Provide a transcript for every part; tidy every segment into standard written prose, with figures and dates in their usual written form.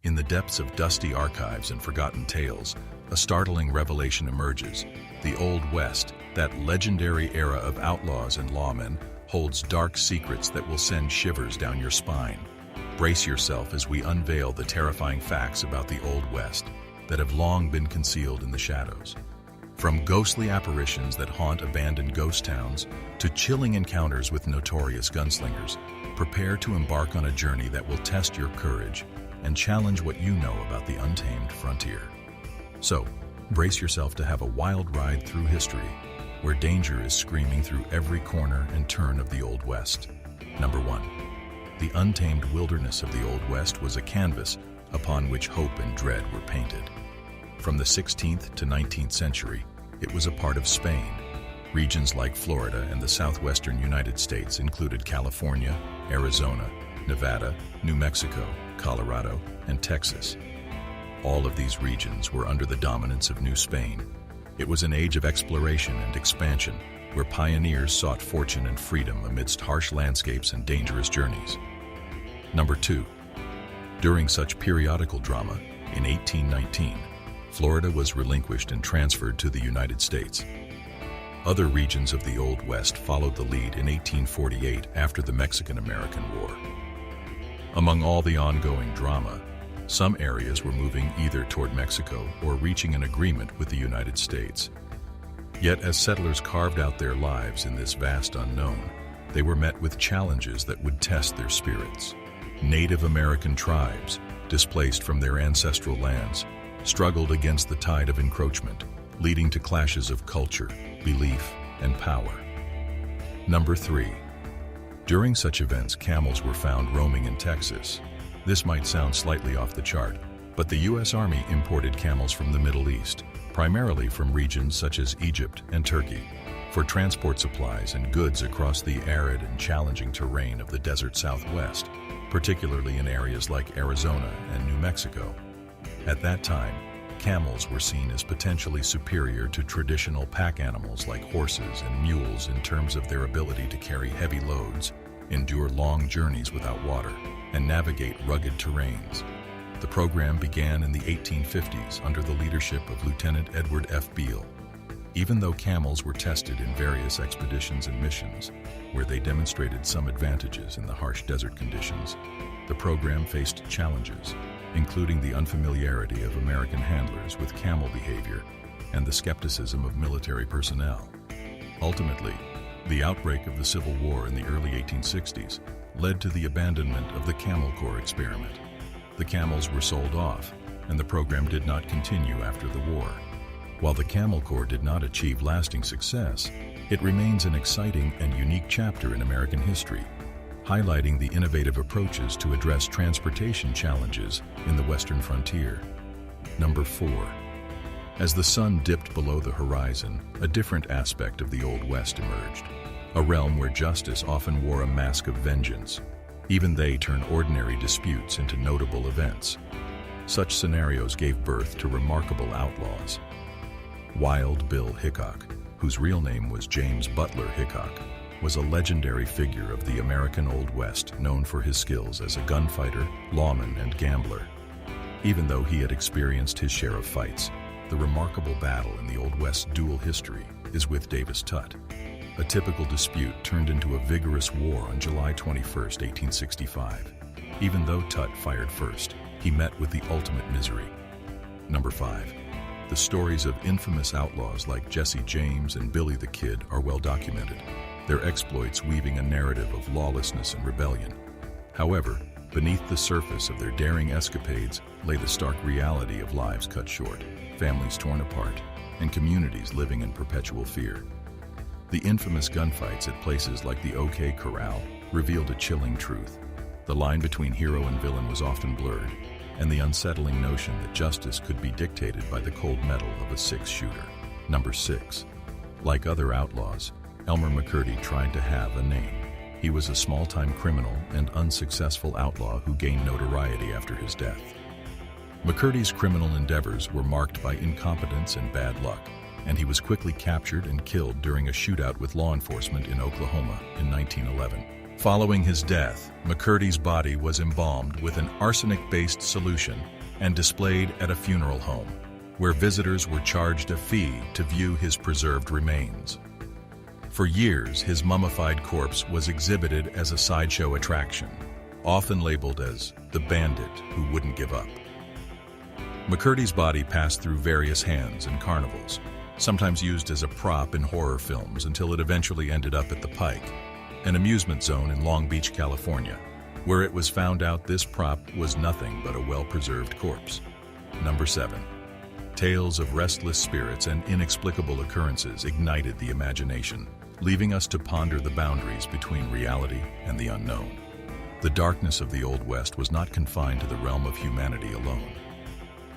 In the depths of dusty archives and forgotten tales, a startling revelation emerges. The Old West, that legendary era of outlaws and lawmen, holds dark secrets that will send shivers down your spine. Brace yourself as we unveil the terrifying facts about the Old West that have long been concealed in the shadows. From ghostly apparitions that haunt abandoned ghost towns to chilling encounters with notorious gunslingers, prepare to embark on a journey that will test your courage and challenge what you know about the untamed frontier. So, brace yourself to have a wild ride through history, where danger is screaming through every corner and turn of the Old West. Number 1. The untamed wilderness of the Old West was a canvas upon which hope and dread were painted. From the 16th to 19th century, it was a part of Spain. Regions like Florida and the southwestern United States included California, Arizona, Nevada, New Mexico, Colorado, and Texas. All of these regions were under the dominance of New Spain. It was an age of exploration and expansion, where pioneers sought fortune and freedom amidst harsh landscapes and dangerous journeys. Number 2. During such periodical drama, in 1819, Florida was relinquished and transferred to the United States. Other regions of the Old West followed the lead in 1848 after the Mexican-American War. Among all the ongoing drama, some areas were moving either toward Mexico or reaching an agreement with the United States. Yet as settlers carved out their lives in this vast unknown, they were met with challenges that would test their spirits. Native American tribes, displaced from their ancestral lands, struggled against the tide of encroachment, leading to clashes of culture, belief, and power. Number 3. During such events, camels were found roaming in Texas. This might sound slightly off the chart, but the U.S. Army imported camels from the Middle East, primarily from regions such as Egypt and Turkey, for transport supplies and goods across the arid and challenging terrain of the desert Southwest, particularly in areas like Arizona and New Mexico. At that time, camels were seen as potentially superior to traditional pack animals like horses and mules in terms of their ability to carry heavy loads, endure long journeys without water, and navigate rugged terrains. The program began in the 1850s under the leadership of Lieutenant Edward F. Beale. Even though camels were tested in various expeditions and missions, where they demonstrated some advantages in the harsh desert conditions, the program faced challenges, including the unfamiliarity of American handlers with camel behavior and the skepticism of military personnel. Ultimately, the outbreak of the Civil War in the early 1860s led to the abandonment of the Camel Corps experiment. The camels were sold off, and the program did not continue after the war. While the Camel Corps did not achieve lasting success, it remains an exciting and unique chapter in American history, highlighting the innovative approaches to address transportation challenges in the western frontier. Number 4. As the sun dipped below the horizon, a different aspect of the Old West emerged, a realm where justice often wore a mask of vengeance. Even they turned ordinary disputes into notable events. Such scenarios gave birth to remarkable outlaws. Wild Bill Hickok, whose real name was James Butler Hickok, was a legendary figure of the American Old West, known for his skills as a gunfighter, lawman, and gambler. Even though he had experienced his share of fights, the remarkable battle in the Old West dual history is with Davis Tutt. A typical dispute turned into a vigorous war on July 21, 1865. Even though Tutt fired first, he met with the ultimate misery. Number 5. The stories of infamous outlaws like Jesse James and Billy the Kid are well documented, their exploits weaving a narrative of lawlessness and rebellion. However, beneath the surface of their daring escapades lay the stark reality of lives cut short, families torn apart, and communities living in perpetual fear. The infamous gunfights at places like the OK Corral revealed a chilling truth. The line between hero and villain was often blurred, and the unsettling notion that justice could be dictated by the cold metal of a six-shooter. Number 6. Like other outlaws, Elmer McCurdy tried to have a name. He was a small-time criminal and unsuccessful outlaw who gained notoriety after his death. McCurdy's criminal endeavors were marked by incompetence and bad luck, and he was quickly captured and killed during a shootout with law enforcement in Oklahoma in 1911. Following his death, McCurdy's body was embalmed with an arsenic-based solution and displayed at a funeral home, where visitors were charged a fee to view his preserved remains. For years, his mummified corpse was exhibited as a sideshow attraction, often labeled as the bandit who wouldn't give up. McCurdy's body passed through various hands and carnivals, sometimes used as a prop in horror films until it eventually ended up at the Pike, an amusement zone in Long Beach, California, where it was found out this prop was nothing but a well-preserved corpse. Number 7. Tales of restless spirits and inexplicable occurrences ignited the imagination, leaving us to ponder the boundaries between reality and the unknown. The darkness of the Old West was not confined to the realm of humanity alone.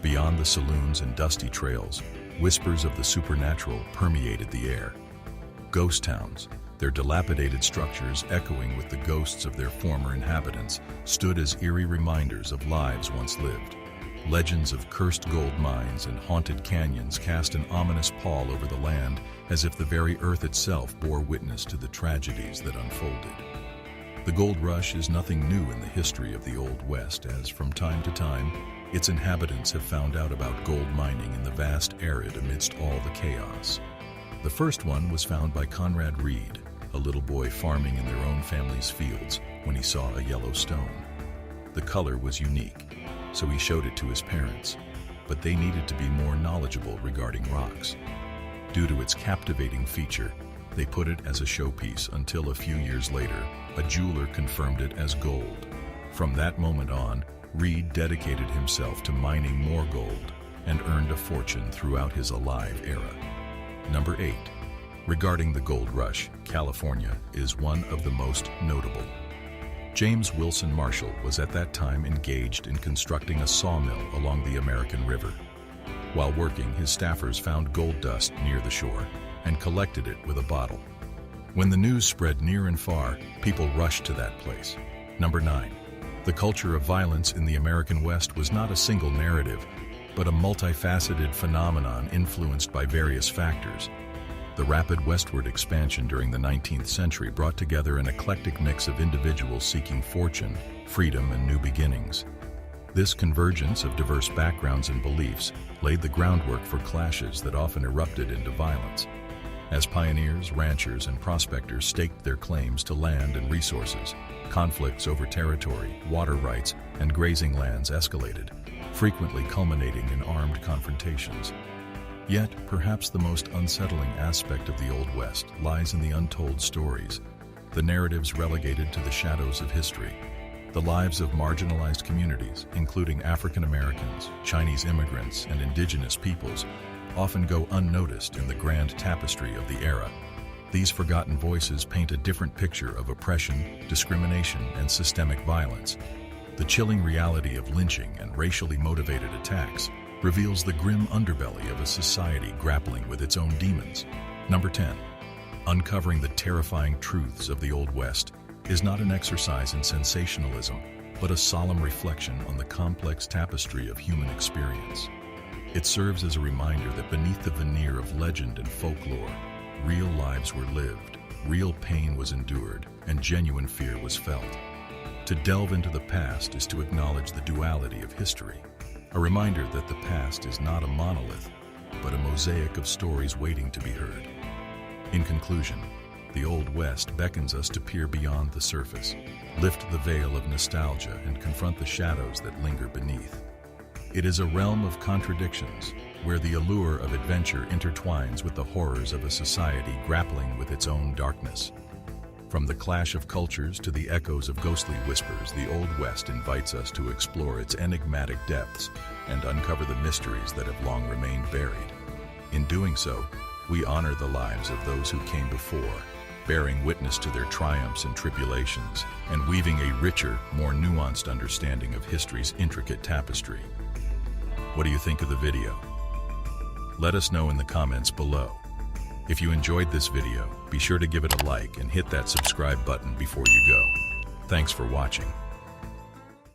Beyond the saloons and dusty trails, whispers of the supernatural permeated the air. Ghost towns, their dilapidated structures echoing with the ghosts of their former inhabitants, stood as eerie reminders of lives once lived. Legends of cursed gold mines and haunted canyons cast an ominous pall over the land, as if the very earth itself bore witness to the tragedies that unfolded. The gold rush is nothing new in the history of the Old West, as from time to time, its inhabitants have found out about gold mining in the vast arid amidst all the chaos. The first one was found by Conrad Reed, a little boy farming in their own family's fields, when he saw a yellow stone. The color was unique, so he showed it to his parents, but they needed to be more knowledgeable regarding rocks. Due to its captivating feature, they put it as a showpiece until a few years later, a jeweler confirmed it as gold. From that moment on, Reed dedicated himself to mining more gold and earned a fortune throughout his alive era. Number 8. Regarding the gold rush, California is one of the most notable. James Wilson Marshall was at that time engaged in constructing a sawmill along the American River. While working, his staffers found gold dust near the shore and collected it with a bottle. When the news spread near and far, people rushed to that place. Number 9. The culture of violence in the American West was not a single narrative, but a multifaceted phenomenon influenced by various factors. The rapid westward expansion during the 19th century brought together an eclectic mix of individuals seeking fortune, freedom, and new beginnings. This convergence of diverse backgrounds and beliefs laid the groundwork for clashes that often erupted into violence. As pioneers, ranchers, and prospectors staked their claims to land and resources, conflicts over territory, water rights, and grazing lands escalated, frequently culminating in armed confrontations. Yet, perhaps the most unsettling aspect of the Old West lies in the untold stories, the narratives relegated to the shadows of history. The lives of marginalized communities, including African Americans, Chinese immigrants, and indigenous peoples, often go unnoticed in the grand tapestry of the era. These forgotten voices paint a different picture of oppression, discrimination, and systemic violence. The chilling reality of lynching and racially motivated attacks reveals the grim underbelly of a society grappling with its own demons. Number 10. Uncovering the terrifying truths of the Old West is not an exercise in sensationalism, but a solemn reflection on the complex tapestry of human experience. It serves as a reminder that beneath the veneer of legend and folklore, real lives were lived, real pain was endured, and genuine fear was felt. To delve into the past is to acknowledge the duality of history, a reminder that the past is not a monolith, but a mosaic of stories waiting to be heard. In conclusion, the Old West beckons us to peer beyond the surface, lift the veil of nostalgia, and confront the shadows that linger beneath. It is a realm of contradictions, where the allure of adventure intertwines with the horrors of a society grappling with its own darkness. From the clash of cultures to the echoes of ghostly whispers, the Old West invites us to explore its enigmatic depths and uncover the mysteries that have long remained buried. In doing so, we honor the lives of those who came before, bearing witness to their triumphs and tribulations, and weaving a richer, more nuanced understanding of history's intricate tapestry. What do you think of the video? Let us know in the comments below. If you enjoyed this video, be sure to give it a like and hit that subscribe button before you go. Thanks for watching.